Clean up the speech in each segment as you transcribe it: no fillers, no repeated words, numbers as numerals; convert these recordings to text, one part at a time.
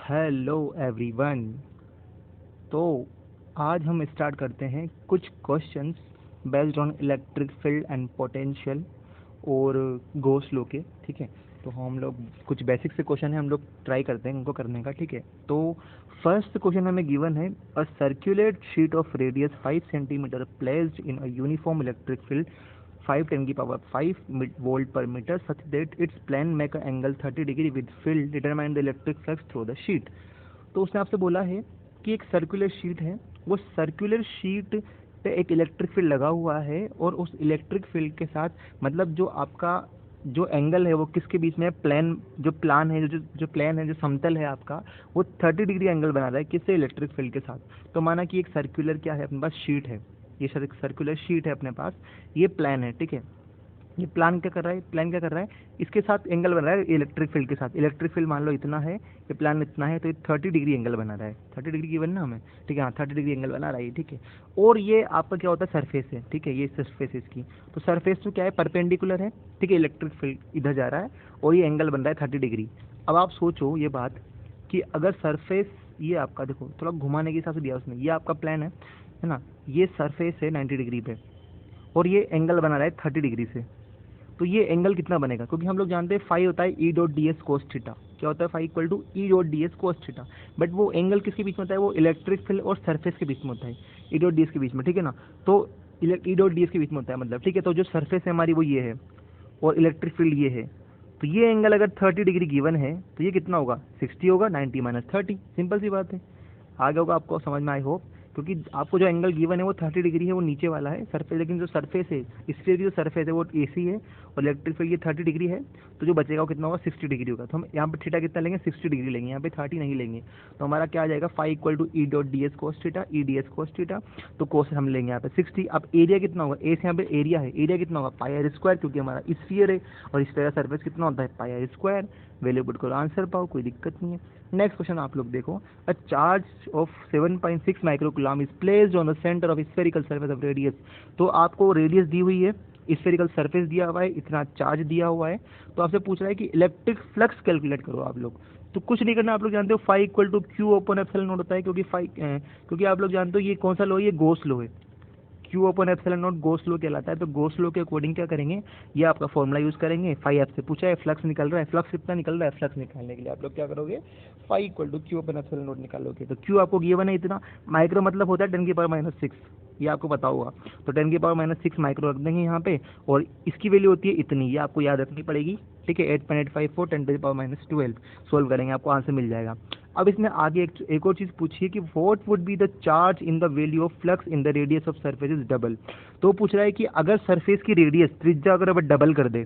Hello everyone. तो आज हम स्टार्ट करते हैं कुछ questions based on electric field and potential और गॉस लॉ के। ठीक है, तो हम लोग कुछ बेसिक से क्वेश्चन है, हम लोग ट्राई करते हैं उनको करने का। ठीक है, तो फर्स्ट क्वेश्चन हमें गिवन है a circular sheet of radius 5 centimetre placed in a uniform electric field 5 volt per meter such that its plane make an angle 30 degree with field determine the electric flux through the sheet। तो उसने आपसे बोला है कि एक circular sheet है, वो circular sheet पे एक इलेक्ट्रिक फील्ड लगा हुआ है और उस इलेक्ट्रिक फील्ड के साथ मतलब जो आपका जो एंगल है वो किसके बीच में है, प्लेन जो प्लान है जो प्लेन है जो समतल है आपका, वो 30 डिग्री एंगल बना रहा है किससे, इलेक्ट्रिक फील्ड के साथ। तो माना कि एक सर्कुलर क्या है अपने पास, शीट है, ये सर्कुलर शीट है अपने पास, ये प्लान है। ठीक है, ये प्लान क्या कर रहा है, प्लान क्या कर रहा है, इसके साथ एंगल बना रहा है इलेक्ट्रिक फील्ड के साथ। इलेक्ट्रिक फील्ड मान लो इतना है, ये प्लान इतना है, तो ये 30 डिग्री एंगल बना रहा है। 30 डिग्री की बनना हमें, ठीक है, हाँ 30 डिग्री एंगल बना रहा है। ठीक है, और ये आपका क्या होता है, सरफेस है। ठीक है, ये सरफेस है इसकी, तो सरफेस तो क्या है, परपेंडिकुलर है। ठीक है, इलेक्ट्रिक फील्ड इधर जा रहा है और ये एंगल बन रहा है 30 डिग्री। अब आप सोचो ये बात कि अगर सरफेस, ये आपका देखो थोड़ा घुमाने के हिसाब से दिया उसने, ये आपका प्लान है ना, ये सरफेस है 90 डिग्री पे और ये एंगल बना रहा है 30 डिग्री से। तो ये एंगल कितना बनेगा, क्योंकि हम लोग जानते हैं फाई होता है E dot D S cos theta. क्या होता है, phi equal to E dot D S cos theta. But वो एंगल किसके बीच में होता है, वो इलेक्ट्रिक फील्ड और सरफेस के बीच में होता है, ई डॉट डी एस के बीच में। ठीक है ना, तो ई डॉट डी एस के बीच में होता है मतलब। ठीक है, तो जो सरफेस है हमारी वो ये है और इलेक्ट्रिक फील्ड ये है। तो ये एंगल अगर 30 डिग्री गिवन है तो ये कितना होगा, 60 होगा, 90 माइनस 30। सिंपल सी बात है, आगे होगा आपको समझ में, आई होप। क्योंकि आपको जो एंगल गिवन है वो 30 डिग्री है, वो नीचे वाला है सरफेस, लेकिन जो सरफेस है स्फीयर की जो सरफेस है वो एसी है और इलेक्ट्रिक फील्ड ये 30 डिग्री है। तो जो बचेगा वो कितना होगा, 60 डिग्री होगा। तो हम यहाँ पे थीटा कितना लेंगे, 60 डिग्री लेंगे, यहाँ पे 30 नहीं लेंगे। तो हमारा क्या आ जाएगा, phi equal to E dot D S cos theta, E D S cos theta. तो कोस हम लेंगे यहाँ पे 60। अब एरिया कितना होगा, ए से यहाँ पे एरिया है, एरिया कितना होगा, पाई आर स्क्वायर, क्योंकि हमारा स्फीयर है और स्फीयर का सरफेस कितना होता है, पाई आर स्क्वायर। वैल्यू पुट करो, आंसर पाओ, कोई दिक्कत नहीं है। नेक्स्ट क्वेश्चन आप लोग देखो, अ charge of 7.6 microcoulomb is placed on the centre of spherical surface of radius. तो आपको रेडियस दी हुई है, स्फेरिकल सरफेस दिया हुआ है, इतना चार्ज दिया हुआ है। तो आपसे पूछ रहा है कि इलेक्ट्रिक फ्लक्स कैलकुलेट करो आप लोग। तो कुछ नहीं करना, आप लोग जानते हो phi equal to Q upon epsilon naught होता है, क्योंकि आप लोग जानते हो ये कौन सा लो है, ये गॉस लो है। Q upon epsilon naught Gauss law कहलाता है। तो गॉस लो के अकॉर्डिंग क्या करेंगे, ये आपका फॉर्मूला यूज करेंगे। फाई आपसे पूछा है, फ्लक्स निकल रहा है, फ्लक्स कितना निकल रहा है, फ्लक्स निकालने के लिए आप लोग क्या करोगे, phi equal to Q upon epsilon naught निकालोगे। तो क्यू आपको गिवन है इतना, माइक्रो मतलब होता है 10 की पावर माइनस 6, ये आपको पता होगा। तो 10 की पावर माइनस 6 माइक्रो रख देंगे यहाँ पे, और इसकी वैल्यू होती है इतनी, ये आपको याद रखनी पड़ेगी। ठीक है, 8.854 10 to the power minus 12 solve करेंगे, आपको आंसर मिल जाएगा। अब इसने आगे एक और चीज पूछी है कि what would be the charge in the value of flux in the radius of surface is double. तो पूछ रहा है कि अगर सरफेस की रेडियस त्रिज्या अगर अब डबल कर दे,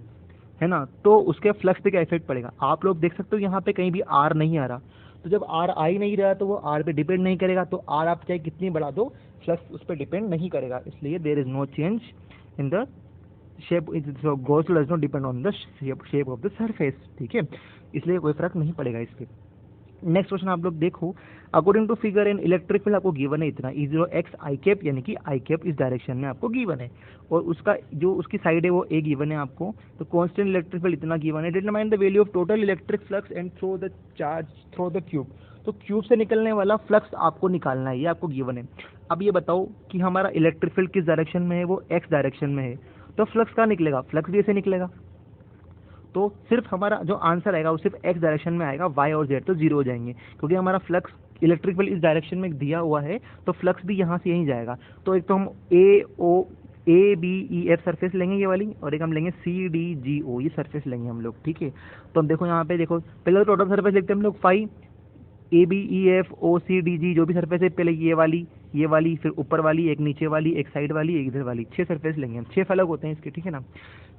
है ना, तो उसके फ्लक्स पे क्या इफेक्ट पड़ेगा। आप लोग देख सकते हो यहाँ पे कहीं भी आर नहीं आ रहा, तो जब आर आ ही नहीं रहा तो वो आर पे डिपेंड नहीं करेगा। तो आर आप चाहे कितनी बढ़ा दो, फ्लक्स उस पर डिपेंड नहीं करेगा, इसलिए there is no change in the shape, so gauss law does not depend on the shape of the surface। ठीक है, इसलिए कोई फर्क नहीं पड़ेगा इस पे। नेक्स्ट क्वेश्चन आप लोग देखो, according to figure in electric field आपको गिवन है इतना, ई0 एक्स आई कैप, यानी कि आई कैप इस डायरेक्शन में आपको गिवन है और उसका जो उसकी साइड है वो ए गिवन है आपको। तो कांस्टेंट इलेक्ट्रिक फील्ड इतना गिवन है। Determine the value of total electric flux and through the charge through the cube. तो क्यूब से निकलने वाला फ्लक्स आपको निकालना है, ये आपको गिवन है। अब ये बताओ कि हमारा इलेक्ट्रिक फील्ड किस डायरेक्शन में है, वो एक्स डायरेक्शन में है। तो फ्लक्स कहाँ निकलेगा, फ्लक्स भी ऐसे निकलेगा। तो सिर्फ हमारा जो आंसर आएगा वो सिर्फ एक्स डायरेक्शन में आएगा, वाई और जेड तो जीरो हो जाएंगे, क्योंकि हमारा फ्लक्स इलेक्ट्रिक फील्ड इस डायरेक्शन में दिया हुआ है, तो फ्लक्स भी यहाँ से यहीं जाएगा। तो एक तो हम A B E F surface लेंगे ये वाली, और एक हम लेंगे सी डी जी ओ, ये सरफेस लेंगे हम लोग। ठीक है, तो हम देखो यहाँ पे देखो, पहले तो टोटल सरफेस लिखते हैं हम लोग, phi A B E F O C D G जो भी सरफेस है, पहले ये वाली फिर ऊपर वाली, एक नीचे वाली, एक साइड वाली, एक इधर वाली, 6 सरफेस लेंगे हम। 6 फलक होते हैं इसके, ठीक है ना,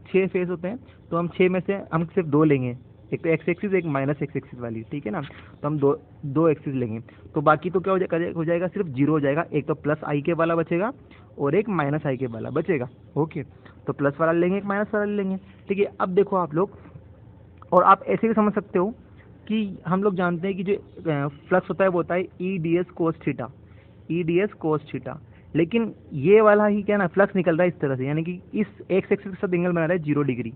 6 फेस होते हैं। तो हम 6 में से हम सिर्फ 2 लेंगे, एक तो एक्स एक्सिस, एक माइनस एक्स एक्सिस वाली। ठीक है ना, तो हम दो एक्सिस लेंगे। तो बाकी तो क्या हो जाएगा, सिर्फ जीरो हो जाएगा। एक तो प्लस आई के वाला बचेगा और एक माइनस आई के वाला बचेगा। ओके, तो प्लस वाला लेंगे, एक माइनस वाला लेंगे। ठीक है, अब देखो आप लोग, और आप ऐसे भी समझ सकते हो कि हम लोग जानते हैं कि जो फ्लक्स होता है वो होता है ई D S cos theta, E D S cos theta. लेकिन ये वाला ही क्या ना, फ्लक्स निकल रहा है इस तरह से, यानी कि इस एक्स एक्सिस के साथ एंगल बना रहा है 0 डिग्री।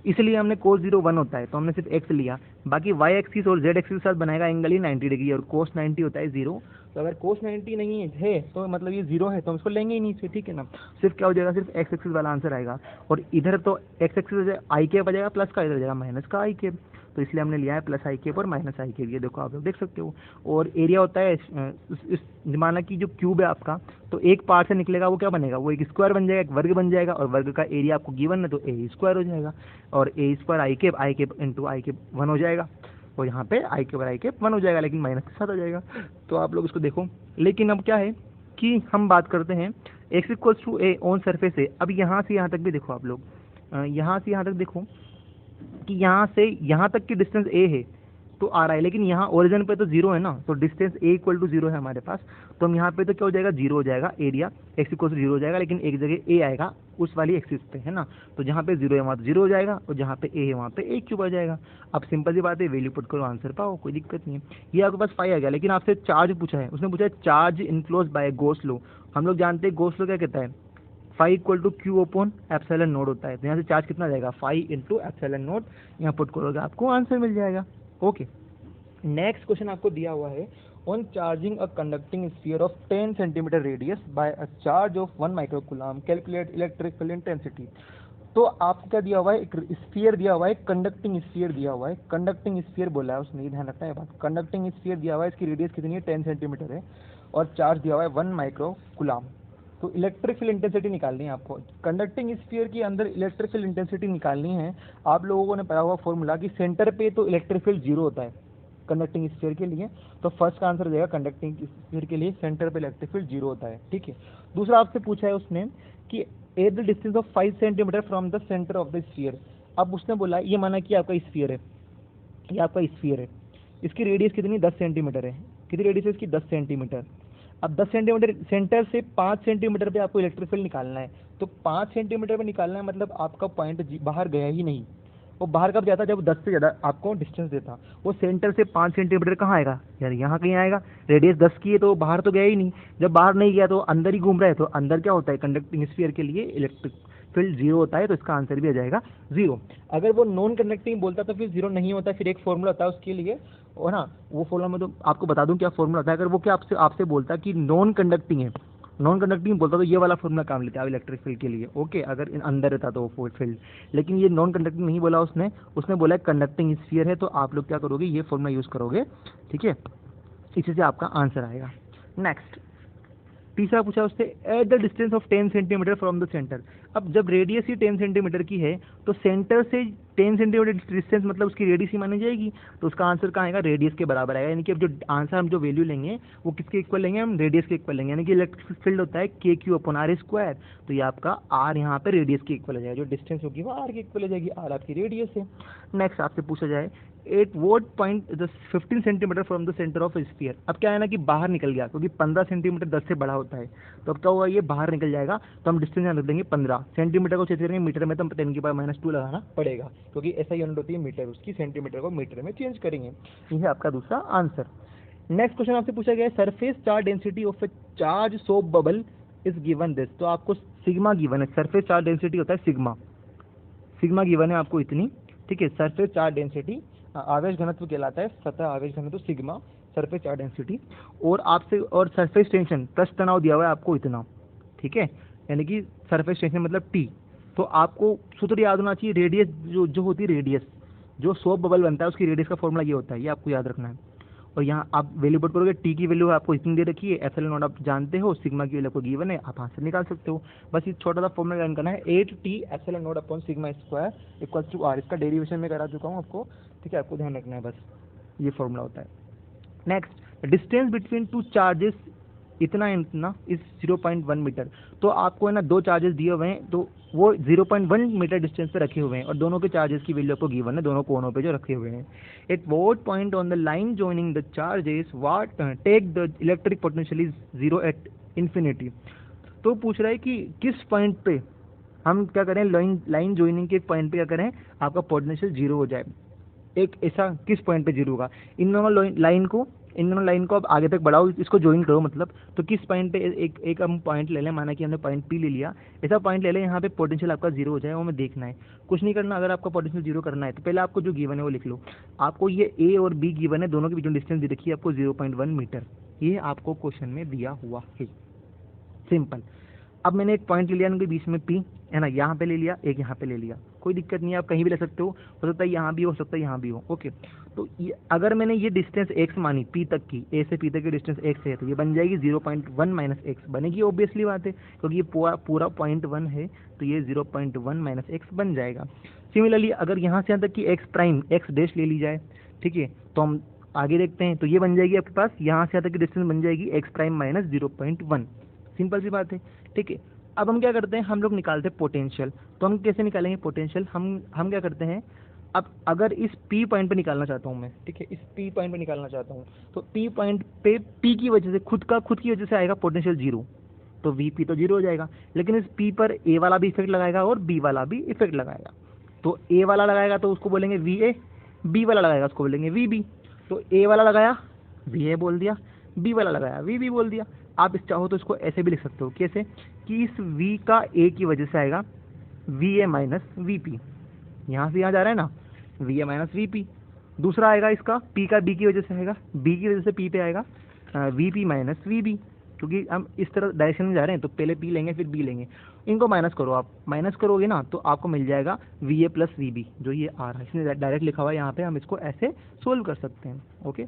इसलिए हमने cos 0 1 होता है तो हमने सिर्फ x लिया, बाकी y एक्सिस और z एक्सिस के साथ बनाएगा एंगल ही 90 डिग्री और cos 90 होता है 0। तो अगर cos 90 नहीं है तो मतलब ये 0 है तो हम इसको लेंगे ही नहीं इससे, ठीक है ना। सिर्फ क्या हो जाएगा, सिर्फ x एक्सिस वाला आंसर आएगा, और इधर तो x एक्सिस आई केप आ जाएगा प्लस का, इधर जाएगा माइनस का आई केप, तो इसलिए हमने लिया है प्लस आई केप और माइनस आई केप। ये देखो आप लोग देख सकते हो। और एरिया होता है इस माना कि जो क्यूब है आपका, तो एक पार्ट से निकलेगा वो क्या बनेगा, वो एक स्क्वायर बन जाएगा, एक वर्ग बन जाएगा, और वर्ग का एरिया आपको गिवन है तो ए स्क्वायर हो जाएगा, और ए स्क्वायर आई केप इंटू आई केप 1 हो जाएगा, और यहाँ पे आई केप 1 हो जाएगा, लेकिन माइनस के साथ आ जाएगा। तो आप लोग इसको देखो। लेकिन अब क्या है कि हम बात करते हैं X equals to A on surface A. अब यहाँ से यहाँ तक भी देखो आप लोग, यहाँ से यहाँ तक देखो कि यहाँ से यहाँ तक की डिस्टेंस ए है तो आ रहा है, लेकिन यहाँ ओरिजिन पे तो 0 है ना, तो डिस्टेंस ए इक्वल टू 0 है हमारे पास, तो हम यहाँ पे तो क्या हो जाएगा 0 हो जाएगा, एरिया एक्स इक्वल टू 0 हो जाएगा, लेकिन एक जगह ए आएगा उस वाली एक्सिस पे, है ना। तो जहाँ पे 0 है वहाँ तो 0 हो जाएगा, और जहाँ पे ए है वहाँ पे ए क्यूब आ जाएगा। अब सिंपल सी बात है, वैल्यू पुट करो, आंसर पाओ, कोई दिक्कत नहीं है। ये आपके पास 5 आ गया, लेकिन आपसे चार्ज पूछा है, उसने पूछा है charge enclose by Gauss law. हम लोग जानते हैं गॉस लॉ क्या कहता है, phi equal to Q upon epsilon naught होता है। तो यहाँ से चार्ज कितना जाएगा, फाई इंटू एप्सिलॉन नोट, यहाँ पुट करोगे आपको आंसर मिल जाएगा। ओके, नेक्स्ट क्वेश्चन आपको दिया हुआ है, on charging a conducting sphere of 10 centimetre radius by a charge of 1 microcoulomb calculate electric field intensity. तो आपको क्या दिया हुआ है, एक स्फीयर दिया हुआ है, कंडक्टिंग स्फीयर दिया हुआ है, कंडक्टिंग स्फीयर बोला है उसने, ये ध्यान रखना है बात। कंडक्टिंग स्फीयर दिया हुआ है, इसकी रेडियस कितनी है 10 सेंटीमीटर है, और चार्ज दिया हुआ है 1 माइक्रोकूलम। तो इलेक्ट्रिक फील्ड इंटेंसिटी निकालनी है आपको। कंडक्टिंग स्फीयर के अंदर इलेक्ट्रिक फील्ड इंटेंसिटी निकालनी है। आप लोगों ने पढ़ा हुआ फॉर्मूला कि सेंटर पे तो इलेक्ट्रिक फील्ड 0 होता है कंडक्टिंग स्फीयर के लिए, तो फर्स्ट का आंसर देगा कंडक्टिंग स्फीयर के लिए सेंटर पे इलेक्ट्रिक फील्ड 0 होता है, ठीक है। दूसरा आपसे पूछा है उसने कि at the distance of 5 centimetre from the centre of the sphere. अब उसने बोला, ये माना कि आपका स्फीयर है, ये आपका स्फीयर है, इसकी रेडियस कितनी 10 सेंटीमीटर है। कितनी रेडियस है इसकी 10 सेंटीमीटर। अब 10 सेंटीमीटर सेंटर से 5 सेंटीमीटर पे आपको इलेक्ट्रिक फील्ड निकालना है, तो 5 सेंटीमीटर पे निकालना है, मतलब आपका पॉइंट बाहर गया ही नहीं। वो बाहर कब जाता, जब 10 से ज़्यादा आपको डिस्टेंस देता। वो सेंटर से 5 सेंटीमीटर कहाँ आएगा यार, यहाँ कहीं आएगा, रेडियस 10 की है तो बाहर तो गया ही नहीं। जब बाहर नहीं गया तो अंदर ही घूम रहा है, तो अंदर क्या होता है, कंडक्टिंग स्फीयर के लिए इलेक्ट्रिक फील्ड 0 होता है, तो इसका आंसर भी आ जाएगा 0। अगर वो नॉन कंडक्टिंग बोलता तो फिर 0 नहीं होता, फिर एक फॉर्मूला होता है उसके लिए, और ना वो फॉर्मूला मैं तो आपको बता दूं क्या फॉर्मूला होता है। अगर वो क्या आपसे आपसे बोलता कि नॉन कंडक्टिंग है, नॉन कंडक्टिंग बोलता तो ये वाला फॉर्मूला काम लेते हैं आप इलेक्ट्रिक फील्ड के लिए, ओके, अगर अंदर रहता तो वो फील्ड। लेकिन ये नॉन कंडक्टिंग नहीं बोला उसने, उसने बोला कंडक्टिंग स्फीयर है, तो आप लोग क्या करोगे, ये फॉर्मूला यूज़ करोगे, ठीक है, इसी से आपका आंसर आएगा। नेक्स्ट तीसरा पूछा उससे, at the distance of 10 centimetre from the centre. अब जब रेडियस ही 10 सेंटीमीटर की है तो सेंटर से 10 सेंटीमीटर डिस्टेंस मतलब उसकी रेडियस ही मानी जाएगी, तो उसका आंसर कहाँ आएगा, रेडियस के बराबर आएगा। यानी कि अब जो आंसर हम जो वैल्यू लेंगे वो किसके इक्वल लेंगे, हम रेडियस के इक्वल लेंगे। यानी कि इलेक्ट्रिक फील्ड होता है के क्यू अपॉन आर स्क्वायर, तो ये आपका आर यहाँ पे रेडियस के इक्वल हो जाएगा, जो डिस्टेंस होगी वो आर के इक्वल हो जाएगी, आर आपकी रेडियस है। नेक्स्ट आपसे पूछा जाए, at what point 15 centimetre from the centre of sphere. अब क्या है ना कि बाहर निकल गया, क्योंकि 15 सेंटीमीटर 10 से बड़ा होता है, तो अब क्या होगा, ये बाहर निकल जाएगा, तो हम डिस्टेंस यहाँ रख देंगे 15 सेंटीमीटर को चेंज करेंगे मीटर में, तो 10⁻² लगाना पड़ेगा, क्योंकि ऐसा यूनिट होती है मीटर, उसकी सेंटीमीटर को मीटर में चेंज करेंगे। ये है आपका दूसरा आंसर। नेक्स्ट क्वेश्चन आपसे पूछा गया है, surface charge density of A charge soap bubble is given this. तो आपको सिग्मा गिवन है, सरफेस चार्ज डेंसिटी होता है सिग्मा, सिग्मा गिवन है आपको इतनी, ठीक है। सरफेस चार्ज डेंसिटी आवेश घनत्व कहलाता है, सतह आवेश घनत्व सिग्मा, सरफेस चार्ज डेंसिटी, और आपसे और सरफेस टेंशन पृष्ठ तनाव दिया हुआ है आपको इतना, ठीक है, यानी कि सरफेस टेंशन मतलब टी। तो आपको सूत्र याद होना चाहिए, रेडियस जो होती है, रेडियस जो सोप बबल बनता है उसकी रेडियस का फॉर्मूला ये होता है, ये आपको याद रखना है। और यहाँ आप वैल्यू पुट करोगे, टी की वैल्यू आपको इतनी दे रखी है, एप्सिलॉन नॉट आप जानते हो, सिग्मा की वैल्यू आपको गिवन है, आप आंसर निकाल सकते हो। बस ये छोटा सा फॉर्मूला लर्न करना है, 8t epsilon naught upon sigma square equals to R. इसका डेरिवेशन में करा चुका हूँ आपको, ठीक है, आपको ध्यान रखना है, बस ये फॉर्मूला होता है। Next, distance between two charges इतना इस 0.1 मीटर। तो आपको है ना दो चार्जेस दिए हुए हैं, तो वो 0.1 मीटर डिस्टेंस पे रखे हुए हैं, और दोनों के चार्जेस की वैल्यू आपको गिवन है, दोनों कोनों पे जो रखे हुए हैं। At what point on the line joining the charges what take the electric potential is 0 at infinity. तो पूछ रहा है कि किस पॉइंट पे हम क्या करें, लाइन जॉइनिंग के एक पॉइंट पे क्या करें, आपका पोटेंशियल 0 हो जाए। एक ऐसा किस पॉइंट पे जीरो होगा। इन दोनों लाइन को अब आगे तक बढ़ाओ, इसको ज्वाइन करो मतलब, तो किस पॉइंट पे एक हम पॉइंट ले लें, माना कि हमने पॉइंट पी ले लिया, ऐसा पॉइंट ले लें यहाँ पे पोटेंशियल आपका जीरो हो जाए, वो हमें देखना है। कुछ नहीं करना, अगर आपका पोटेंशियल जीरो करना है तो पहले आपको जो गिवन है वो लिख लो। आपको ये ए और बी गिवन है, दोनों के बीच में डिस्टेंस दे रखी है आपको 0.1 मीटर, ये आपको क्वेश्चन में दिया हुआ है। सिंपल। अब मैंने एक पॉइंट ले लिया इनके बीच में पी, है ना, यहाँ पे ले लिया, एक यहाँ पे ले लिया, कोई दिक्कत नहीं है, आप कहीं भी ले सकते हो सकता है यहाँ भी हो सकता है यहाँ भी हो। ओके, तो अगर मैंने ये डिस्टेंस x मानी पी तक की, ए से पी तक की डिस्टेंस x है, तो ये बन जाएगी 0.1 माइनस एक्स बनेगी, ऑब्वियसली बात है, क्योंकि ये पूरा 0.1 है, तो ये 0.1 माइनस एक्स बन जाएगा। सिमिलरली अगर यहाँ से यहाँ तक की एक्स प्राइम एक्स डैश ले ली जाए, ठीक है, तो हम आगे देखते हैं, तो ये बन जाएगी आपके पास यहाँ से यहाँ तक की डिस्टेंस बन जाएगी एक्स प्राइम माइनस 0.1, सिंपल सी बात है। ठीक है, अब हम क्या करते हैं, हम लोग निकालते हैं पोटेंशियल। तो हम कैसे निकालेंगे पोटेंशियल, हम क्या करते हैं, अब अगर इस P पॉइंट पे निकालना चाहता हूँ मैं, ठीक है, इस P पॉइंट पे निकालना चाहता हूँ, तो P पॉइंट पे P की वजह से खुद की वजह से आएगा पोटेंशियल जीरो, तो Vp तो जीरो हो जाएगा, लेकिन इस P पर A वाला भी इफेक्ट लगाएगा और B वाला भी इफेक्ट लगाएगा। तो A वाला लगाएगा तो उसको बोलेंगे VA, B वाला लगाएगा उसको बोलेंगे VB। तो A वाला लगाया VA बोल दिया, B वाला लगाया VB बोल दिया। आप इस चाहो तो इसको ऐसे भी लिख सकते हो, कैसे कि इस V का A की वजह से आएगा VA माइनस VP, यहाँ से यहाँ जा रहा है ना, VA माइनस VP। दूसरा आएगा इसका P का B की वजह से आएगा, B की वजह से P पे आएगा VP माइनस VB, क्योंकि हम इस तरह डायरेक्शन में जा रहे हैं तो पहले P लेंगे फिर B लेंगे। इनको माइनस करो, आप माइनस करोगे ना तो आपको मिल जाएगा VA प्लस VB, जो ये आ रहा है, इसने डायरेक्ट लिखा हुआ है यहाँ पे, हम इसको ऐसे सोल्व कर सकते हैं। ओके,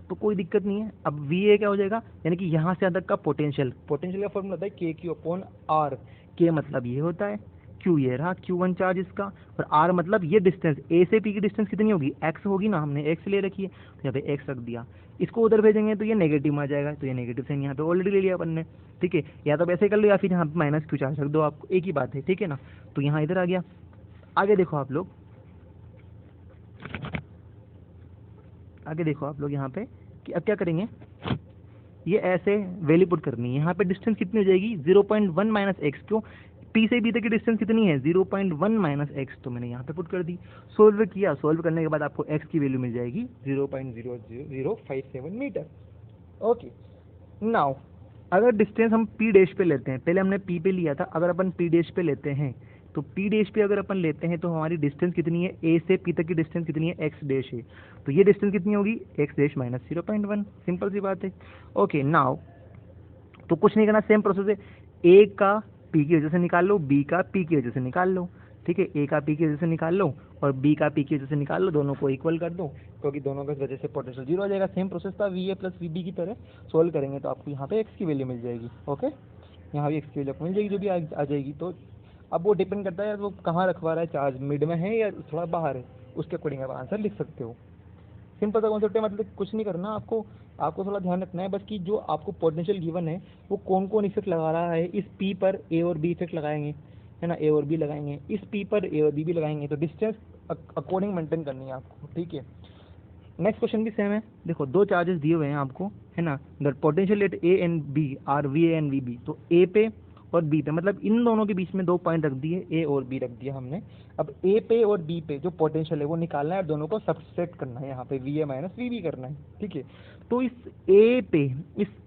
तो कोई दिक्कत नहीं है। अब VA क्या हो जाएगा, यानी कि यहाँ से यहाँ तक का पोटेंशियल का फॉर्मूला होता है KQ अपॉन R। K मतलब ये होता है, Q ये रहा Q1 चार्ज इसका, और R मतलब ये डिस्टेंस A से P की डिस्टेंस कितनी होगी, X होगी ना, हमने X ले रखी है तो यहाँ पे X रख दिया। इसको उधर भेजेंगे तो ये नेगेटिव में आ जाएगा, तो ये नेगेटिव साइन यहाँ पे ऑलरेडी ले लिया अपन ने। ठीक है, या तो वैसे कर लो या फिर यहाँ पे माइनस Q चार्ज रख दो, आपको एक ही बात है, ठीक है ना। तो यहाँ इधर आ गया। आगे देखो आप लोग, यहाँ पे कि अब क्या करेंगे, ये ऐसे वैल्यू पुट करनी है। यहाँ पे डिस्टेंस कितनी हो जाएगी 0.1 माइनस एक्स, क्यों, P से B तक की डिस्टेंस कितनी है 0.1 माइनस एक्स, तो मैंने यहाँ पे पुट कर दी। सोल्व किया, सोल्व करने के बाद आपको x की वैल्यू मिल जाएगी 0.0057 मीटर। ओके, नाउ अगर डिस्टेंस हम P डैश पे लेते हैं, पहले हमने P पे लिया था, अगर अपन P डैश पे लेते हैं तो P डैश पे अगर अपन लेते हैं तो हमारी डिस्टेंस कितनी है, A से P तक की डिस्टेंस कितनी है, x डैश है, तो ये डिस्टेंस कितनी होगी x डैश माइनस 0.1, सिंपल सी बात है। ओके, नाउ तो कुछ नहीं करना, सेम प्रोसेस है, A का P की वजह से निकाल लो, B का P की वजह से निकाल लो, ठीक है, A का P की वजह से निकाल लो और B का P की वजह से निकाल लो, दोनों को इक्वल कर दो, क्योंकि दोनों की वजह से पोटेंशियल जीरो हो जाएगा। सेम प्रोसेस था VA प्लस VB की तरह, सोल्व करेंगे तो आपको यहाँ पे x की वैल्यू मिल जाएगी। ओके, यहाँ भी x की वैल्यू आपको मिल जाएगी, जो भी आ जाएगी। तो अब वो डिपेंड करता है वो कहाँ रखवा रहा है चार्ज, मिड में है या थोड़ा बाहर है, उसके अकॉर्डिंग आप आंसर लिख सकते हो। सिंपल सा कॉन्सेप्ट है, मतलब कुछ नहीं करना आपको थोड़ा ध्यान रखना है बस कि जो आपको पोटेंशियल गिवन है वो कौन कौन इफेक्ट लगा रहा है। इस P पर A और B इफेक्ट लगाएंगे, है ना, A और B लगाएंगे, इस P पर A और B भी लगाएंगे, तो डिस्टेंस अकॉर्डिंग मेंटेन करनी है आपको। ठीक है, नेक्स्ट क्वेश्चन भी सेम है। देखो, दो चार्जेस दिए हुए हैं आपको, है ना, the potential at A and B are VA and VB। तो A पे और B पे, मतलब इन दोनों के बीच में दो पॉइंट रख दिए, A और B रख दिया हमने। अब A पे और B पे जो पोटेंशियल है वो निकालना है और दोनों को सबट्रैक्ट करना है, यहाँ पे VA माइनस VB करना है। ठीक है, तो इस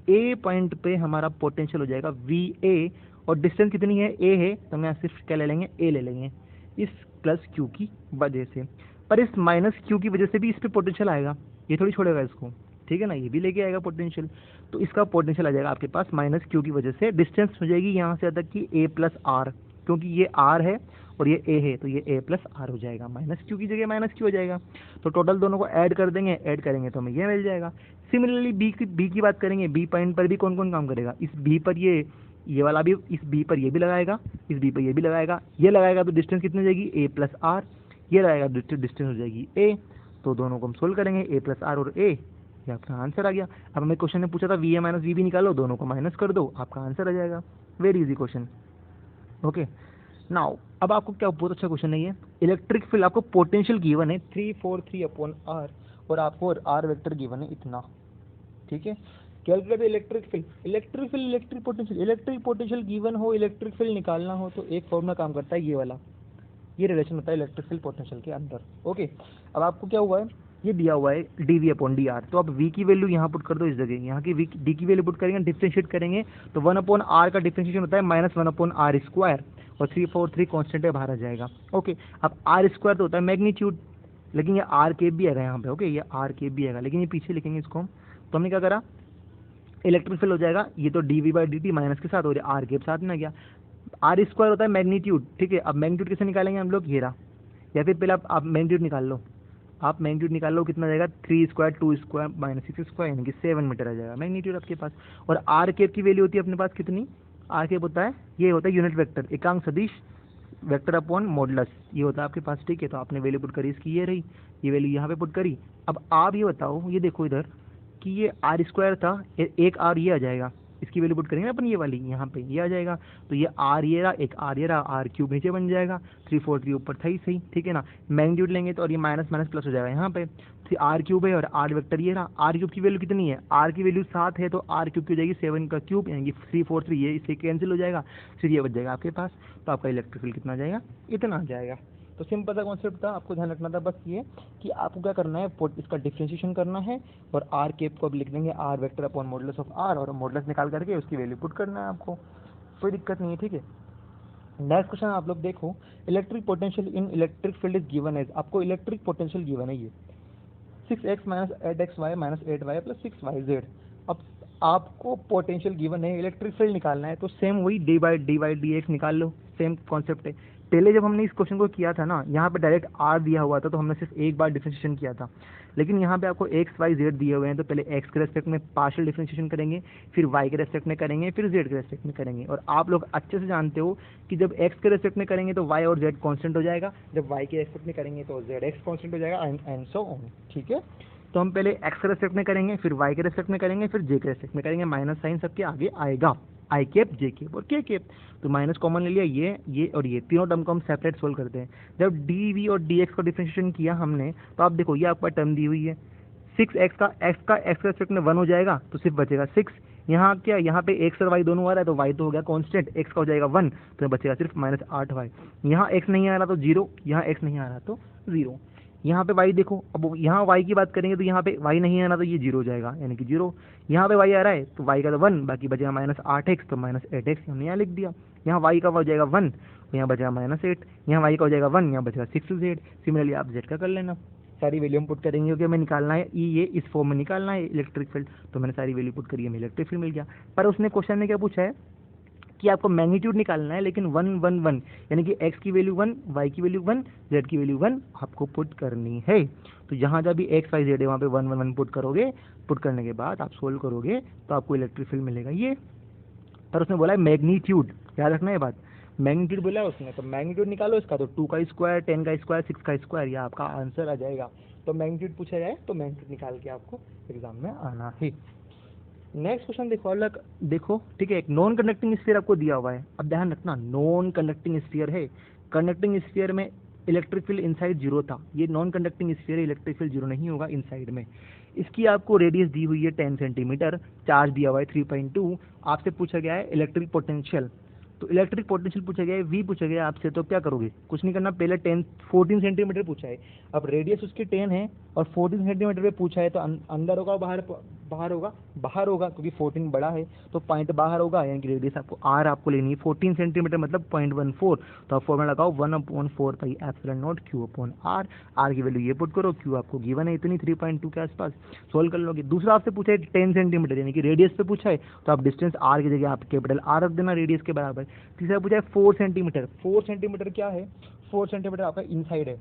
A पॉइंट पे हमारा पोटेंशियल हो जाएगा VA, और डिस्टेंस कितनी है, A है, तो हम यहाँ सिर्फ क्या ले लेंगे, A ले लेंगे, इस प्लस Q की वजह से। पर इस माइनस Q की वजह से भी इस पे पोटेंशियल आएगा, ये थोड़ी छोड़ेगा इसको, ठीक है ना, ये भी लेके आएगा पोटेंशियल। तो इसका पोटेंशियल आ जाएगा आपके पास माइनस Q की वजह से, डिस्टेंस हो जाएगी यहाँ से तक की A प्लस R, क्योंकि ये R है और ये A है, तो ये A प्लस R हो जाएगा, माइनस Q की जगह माइनस Q हो जाएगा। तो टोटल दोनों को ऐड कर देंगे, ऐड करेंगे तो हमें ये मिल जाएगा। सिमिलरली B की बात करेंगे, B पॉइंट पर भी कौन कौन काम करेगा, इस B पर ये वाला भी, इस B पर ये भी लगाएगा, इस B पर ये भी लगाएगा, ये लगाएगा तो डिस्टेंस कितनी हो जाएगी A प्लस R, ये लगाएगा डिस्टेंस हो जाएगी A। तो दोनों को हम सोल्व करेंगे, A प्लस R और A, ये आपका आंसर आ गया। अब हमें क्वेश्चन ने पूछा था VA माइनस VB निकालो, दोनों को माइनस कर दो, आपका आंसर आ जाएगा। Very easy question. Okay, now अब आपको क्या, बहुत अच्छा क्वेश्चन है ये, इलेक्ट्रिक फील्ड आपको पोटेंशियल गिवन है 343 अपॉन R, और आपको R वेक्टर गिवन है इतना। ठीक है, calculate electric field, electric potential given हो, इलेक्ट्रिक फील्ड निकालना हो, तो एक फॉर्मूला काम करता है ये वाला, ये रिलेशन होता है इलेक्ट्रिक फील्ड पोटेंशियल के अंदर। ओके, अब आपको क्या हुआ है, ये दिया हुआ है dv/dr, तो अब v की वैल्यू यहाँ पुट कर दो इस जगह, यहाँ की d की वैल्यू पुट करेंगे, डिफ्रेंशिएट करेंगे तो 1/r का डिफ्रेंशिएशन होता है -1/r², और 343 कॉन्स्टेंट है, बाहर आ जाएगा। ओके, अब r² तो होता है मैग्नीट्यूड, लेकिन ये r केप भी आएगा यहाँ पे। ओके, ये r केप भी आएगा, लेकिन ये पीछे लिखेंगे इसको हम। तो हमने क्या करा, इलेक्ट्रिक फील्ड हो जाएगा ये तो dv/dt माइनस के साथ, और r केप साथ में आ गया। r² होता है मैग्नीट्यूड, ठीक है। अब मैग्नीट्यूड कैसे निकालेंगे हम लोग, घेरा, या फिर पहले आप मैग्नीट्यूड निकाल लो, आप मैग्नीट्यूड निकाल लो, कितना जाएगा 3² 2² -6² यानी कि 7 मीटर आ जाएगा मैग्नीट्यूड आपके पास। और आर केप की वैल्यू होती है अपने पास कितनी, आर केप होता है, ये होता है यूनिट वेक्टर, एकांक सदिश वेक्टर अपॉन मॉडुलस, ये होता है आपके पास, ठीक है। तो आपने वैल्यू पुट करी इसकी, ये रही, ये वैल्यू यहाँ पे पुट करी। अब आप ये बताओ, ये देखो इधर कि ये r² था, एक r ये आ जाएगा, इसकी वैल्यू पुट करेंगे ना अपन, ये वाली यहाँ पे ये आ जाएगा, तो ये r ये रहा, एक r ये रहा, r³ नीचे बन जाएगा, 343 ऊपर था ही सही, ठीक है ना। मैग्नीट्यूड लेंगे तो और ये माइनस माइनस प्लस हो जाएगा यहाँ पे, r³ है और r वेक्टर ये रहा, r³ की वैल्यू कितनी है, r की वैल्यू 7 है, तो r³ की हो जाएगी 7 का क्यूब यानी कि 343, ये इससे कैंसिल हो जाएगा, फिर ये बच जाएगा आपके पास। तो आपका इलेक्ट्रिक फील्ड कितना आ जाएगा, इतना आ जाएगा। तो सिंपल सा कॉन्सेप्ट था, आपको ध्यान रखना था बस ये कि आपको क्या करना है, इसका डिफ्रेंशिएशन करना है, और आर केप को अब लिख देंगे r vector upon modulus of r, और मॉडुलस निकाल करके उसकी वैल्यू पुट करना है आपको, कोई दिक्कत नहीं है, ठीक है। नेक्स्ट क्वेश्चन आप लोग देखो, electric potential in electric field is given as, आपको इलेक्ट्रिक पोटेंशियल गिवन है ये 6x - 8xy - 8y + 6yz। अब आपको पोटेंशियल गिवन है, इलेक्ट्रिक फील्ड निकालना है, तो सेम वही dy/dx निकाल लो, सेम कॉन्सेप्ट है। पहले जब हमने इस क्वेश्चन को किया था ना, यहाँ पे डायरेक्ट r दिया हुआ था, तो हमने सिर्फ एक बार डिफरेंशिएशन किया था, लेकिन यहाँ पे आपको x y z दिए हुए हैं, तो पहले x के रेस्पेक्ट में पार्शियल डिफरेंशिएशन करेंगे, फिर y के रेस्पेक्ट में करेंगे, फिर z के रेस्पेक्ट में करेंगे। और आप लोग अच्छे से जानते हो कि जब x के रेस्पेक्ट में करेंगे तो y और z कांस्टेंट हो जाएगा, जब y के रेस्पेक्ट में करेंगे तो zx कांस्टेंट हो जाएगा, एंड सो ऑन, ठीक है। तो हम पहले x के रेस्पेक्ट में करेंगे, फिर y के रेस्पेक्ट में करेंगे, फिर j के रेस्पेक्ट में करेंगे, माइनस साइन सबके आगे आएगा, आई केप, जे केप और के केप। तो माइनस कॉमन ले लिया, ये और ये तीनों टर्म को हम सेपरेट सोल्व करते हैं। जब डी वी और डी एक्स का डिफरेंशिएशन किया हमने, तो आप देखो ये आपका टर्म दी हुई है 6x का x के रेस्पेक्ट में 1 हो जाएगा, तो सिर्फ बचेगा 6। यहाँ क्या, यहाँ पे x और y दोनों आ रहा है, तो y तो हो गया कांस्टेंट, x का हो जाएगा 1, तो बचेगा सिर्फ -8y। यहाँ x नहीं आ रहा तो 0, यहाँ x नहीं आ रहा तो 0। यहाँ पे y देखो, अब यहाँ y की बात करेंगे तो यहाँ पे y नहीं आना, तो ये 0 हो जाएगा यानी कि 0। यहाँ पे y आ रहा है तो y का तो 1, बाकी बचेगा -8x, तो -8x हमने यहाँ लिख दिया। यहाँ y का हो जाएगा 1, यहाँ बचेगा -8, यहाँ y का हो जाएगा 1, यहाँ बचेगा 6z। सिमिलरली आप z का कर लेना, सारी वैल्यू हम पुट करेंगे, क्योंकि हमें निकालना है ये इस फॉर्म में निकालना है इलेक्ट्रिक फील्ड, तो मैंने सारी वैल्यू पुट करी, हमें इलेक्ट्रिक फील्ड मिल गया। पर उसने क्वेश्चन में क्या पूछा है कि आपको मैग्नीट्यूड निकालना है, लेकिन 1 1 1 यानी कि x की वैल्यू 1, y की वैल्यू 1, z की वैल्यू 1 आपको पुट करनी है। तो जहाँ जहाँ भी x y z है वहाँ पे 1 1 1 पुट करोगे, पुट करने के बाद आप सोल्व करोगे तो आपको इलेक्ट्रिक फील्ड मिलेगा ये। पर उसने बोला है मैग्नीट्यूड, याद रखना ये बात, मैग्नीट्यूड बोला है उसने, तो मैग्नीट्यूड निकालो इसका, तो 2 का स्क्वायर, 10 का स्क्वायर, 6 का स्क्वायर, ये आपका आंसर आ जाएगा। तो मैग्नीट्यूड पूछा जाए तो मैग्नीट्यूड निकाल के आपको एग्जाम में आना है। नेक्स्ट क्वेश्चन देखो, अलग देखो, ठीक है। एक नॉन कंडक्टिंग स्फीयर आपको दिया हुआ है, अब ध्यान रखना नॉन कंडक्टिंग स्फीयर है, कंडक्टिंग स्फीयर में इलेक्ट्रिक फील्ड इनसाइड 0 था, ये नॉन कंडक्टिंग स्फीयर है, इलेक्ट्रिक फील्ड 0 नहीं होगा इनसाइड में। इसकी आपको रेडियस दी हुई है 10 सेंटीमीटर, चार्ज दिया हुआ है 3.2, आपसे पूछा गया है इलेक्ट्रिक पोटेंशियल, तो इलेक्ट्रिक पोटेंशियल पूछा गया है, वी पूछा गया है आपसे, तो क्या करोगे, कुछ नहीं करना, पहले 14 सेंटीमीटर पूछा है, अब रेडियस उसकी 10 है और 14 सेंटीमीटर पे पूछा है, तो अंदर होगा बाहर होगा, बाहर होगा क्योंकि 14 बड़ा है, तो पॉइंट बाहर होगा, यानी कि रेडियस आपको आर आपको लेनी है 14 सेंटीमीटर मतलब 0.14, तो आप फॉर्मूला लगाओ 1/4 pi epsilon naught q upon r, r की वैल्यू ये पुट करो, क्यू आपको गिवन है इतनी 3.2 के आसपास, सोल्व कर लोगे। दूसरा आपसे पूछा है 10 सेंटीमीटर यानी कि रेडियस पे पूछा है, तो आप डिस्टेंस आर की जगह आप कैपिटल आर रख देना रेडियस के बराबर। तीसरा पूछा है 4 सेंटीमीटर, 4 सेंटीमीटर क्या है, 4 सेंटीमीटर आपका इनसाइड है,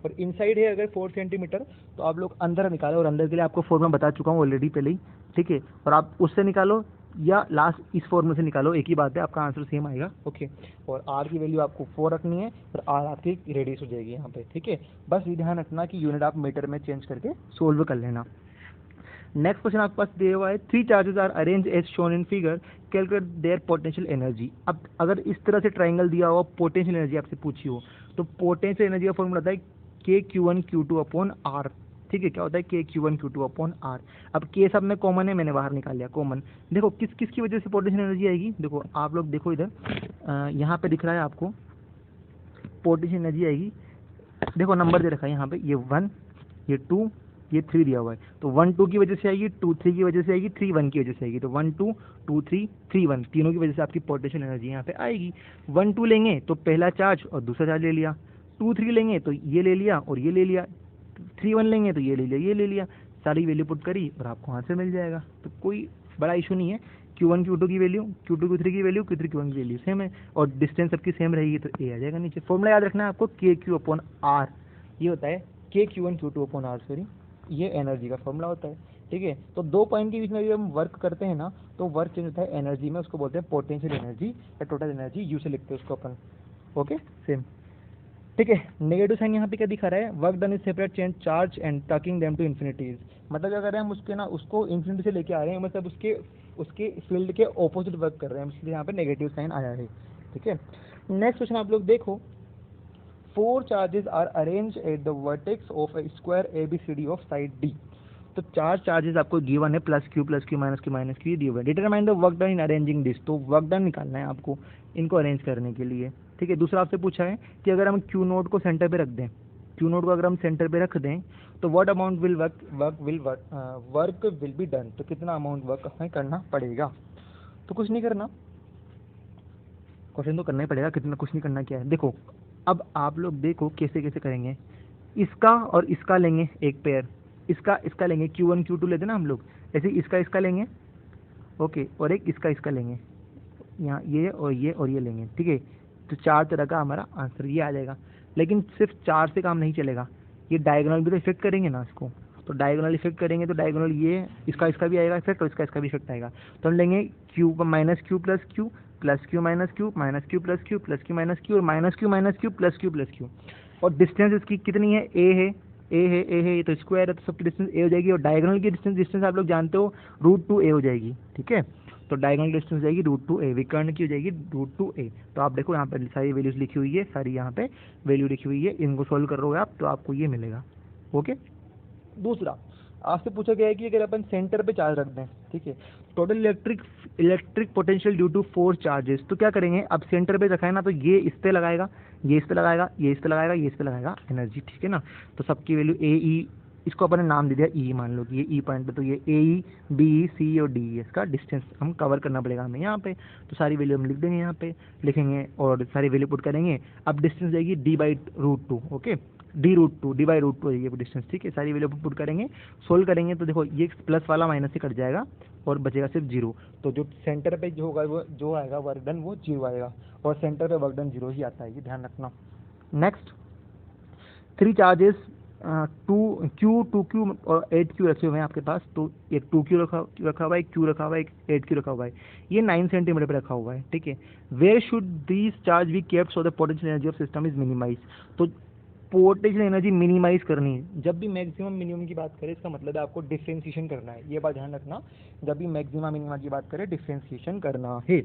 और इनसाइड है अगर 4 सेंटीमीटर, तो आप लोग अंदर निकालो, और अंदर के लिए आपको फॉर्मूला बता चुका हूँ ऑलरेडी पहले ही, ठीक है, और आप उससे निकालो या लास्ट इस फॉर्मूले से निकालो, एक ही बात है, आपका आंसर सेम आएगा, ओके। और आर की वैल्यू आपको 4 रखनी है, और आर आपकी रेडियस हो जाएगी यहाँ पे, ठीक है। बस ये ध्यान रखना कि यूनिट आप मीटर में चेंज करके सोल्व कर लेना। नेक्स्ट क्वेश्चन आपके पास दिया हुआ है 3 charges are arrange as shown in figure, calculate their potential energy. अब अगर इस तरह से ट्राइंगल दिया हुआ पोटेंशियल एनर्जी आपसे पूछी हो, तो पोटेंशियल एनर्जी का फॉर्मूला होता है KQ1 Q2 अपॉन आर, ठीक है। क्या होता है KQ1 Q2 अपॉन आर। अब के सब में कॉमन है, मैंने बाहर निकाल लिया कॉमन। देखो किसकी वजह से पोटेंशियल एनर्जी आएगी, देखो आप लोग देखो इधर यहाँ पे दिख रहा है आपको पोटेंशियल एनर्जी आएगी, देखो नंबर दे रखा है यहाँ पे, ये 1 ये 2, ये 3 दिया हुआ है, तो 1 2 की वजह से आएगी, 2 3 की वजह से आएगी, 3 1 की वजह से आएगी, तो 1 2 2 3 3 1 तीनों की वजह से आपकी पोटेंशियल एनर्जी यहाँ पे आएगी। 1 2 लेंगे तो पहला चार्ज और दूसरा चार्ज ले लिया, 2 3 लेंगे तो ये ले लिया और ये ले लिया, 3 1 लेंगे तो ये ले लिया, ये ले लिया, सारी वैल्यू पुट करी और आपको आंसर मिल जाएगा। तो कोई बड़ा इशू नहीं है, Q1 Q2 की वैल्यू, Q2 Q3 की वैल्यू, Q3 Q1 की वैल्यू सेम है और डिस्टेंस सबकी सेम रहेगी, तो ए आ जाएगा नीचे। फॉर्मूला याद रखना है आपको, KQ/R, ये होता है KQ1 Q2/R, सॉरी, ये एनर्जी का फॉर्मूला होता है, ठीक है। तो 2 पॉइंट के बीच में जब हम वर्क करते हैं ना, तो वर्क चेंज होता है एनर्जी में, उसको बोलते हैं पोटेंशियल एनर्जी या टोटल एनर्जी, यू से लिखते हैं उसको अपन, ओके सेम, ठीक है। नेगेटिव साइन यहाँ पे क्या दिखा रहा है, work done is separate change charge and taking them to infinities, मतलब क्या कर रहे हैं हम उसके ना, उसको इन्फिनिटी से लेके आ रहे हैं, मतलब उसके फील्ड के ऑपोजिट वर्क कर रहे हैं, इसलिए यहाँ पे नेगेटिव साइन आया है, ठीक है। नेक्स्ट क्वेश्चन आप लोग देखो, 4 charges are arrange at the vertex of a square ABCD of side D, तो 4 चार्जेस आपको गिवन है, प्लस क्यू माइनस क्यू ये दिए हुए हैं। Determine the work done in arranging this, तो वर्क डन निकालना है आपको इनको अरेंज करने के लिए, ठीक है। दूसरा आपसे पूछा है कि अगर हम क्यू नोड को सेंटर पे रख दें, क्यू नोड को अगर हम सेंटर पे रख दें तो what amount will work will be done, तो कितना अमाउंट वर्क हमें करना पड़ेगा। तो कुछ नहीं करना, क्वेश्चन तो करना ही पड़ेगा, कितना कुछ नहीं करना क्या है। देखो अब आप लोग देखो कैसे कैसे करेंगे, इसका और इसका लेंगे एक पेयर, इसका लेंगे, Q1 Q2 लेते ना हम लोग, ऐसे इसका लेंगे, ओके, और एक इसका लेंगे, यहाँ ये और ये लेंगे, ठीक है। तो 4 तरह का हमारा आंसर ये आ जाएगा। लेकिन सिर्फ 4 से काम नहीं चलेगा, ये डायगोनल भी तो इफेक्ट करेंगे ना इसको, तो डायगोनल इफेक्ट करेंगे तो डायगोनल ये इसका भी आएगा इफेक्ट और इसका भी इफेक्ट आएगा। तो हम लेंगे Q minus Q plus Q, plus Q minus Q, minus Q plus Q, plus Q minus Q, और माइनस क्यू प्लस क्यू, और डिस्टेंस इसकी कितनी है, ए है, ये तो स्क्वायर है तो सबकी डिस्टेंस ए हो जाएगी, और डायगोनल की डिस्टेंस आप लोग जानते हो √2a हो जाएगी, ठीक है। तो डायगोनल डिस्टेंस जाएगी √2a, विकर्ण की हो जाएगी √2a। तो आप देखो यहाँ पर सारी वैल्यूज लिखी हुई है, सारी यहाँ पे वैल्यू लिखी हुई है, इनको सोल्व करोगे आप तो आपको ये मिलेगा, ओके। दूसरा आपसे पूछा गया है कि अगर अपन सेंटर पे चार्ज रख दें, ठीक है, total electric potential due to 4 charges, तो क्या करेंगे, अब सेंटर पे रखा है ना, तो ये इस पे लगाएगा, ये इस पे लगाएगा, ये इस पे लगाएगा, ये इस पे लगाएगा एनर्जी, ठीक है ना। तो सबकी वैल्यू AE, इसको अपन ने नाम दे दिया E, मान लो कि ये E पॉइंट पे, तो ये AE BE C और DE, इसका डिस्टेंस हम कवर करना पड़ेगा हमें यहाँ पे, तो सारी वैल्यू हम लिख देंगे यहाँ पे, लिखेंगे और सारी वैल्यू पुट करेंगे। अब डिस्टेंस जाएगी D/√2, ओके, D/√2 है ये डिस्टेंस, ठीक है। सारी वैल्यू पुट करेंगे, सोल्व करेंगे, तो देखो ये प्लस वाला माइनस से कट जाएगा और बचेगा सिर्फ 0, तो जो सेंटर पे जो होगा वो जो आएगा वर्क डन वो 0 आएगा, और सेंटर पे वर्क डन 0 ही आता है, ये ध्यान रखना। नेक्स्ट 3 चार्जेस 2Q और 8Q रखे हुए हैं आपके पास, तो एक 2Q रखा हुआ है, एक Q रखा हुआ है, एक 8Q रखा हुआ है, ये 9 सेंटीमीटर पे रखा हुआ है, ठीक है। Where should this charge be kept so the potential energy of system is minimize, तो पोटेंशियल एनर्जी मिनिमाइज करनी है। जब भी मैक्सिमम मिनिमम की बात करें, इसका मतलब है आपको डिफ्रेंशिएशन करना है, ये बात ध्यान रखना, जब भी मैक्सिमम मिनिमम की बात करें डिफ्रेंशिएशन करना है।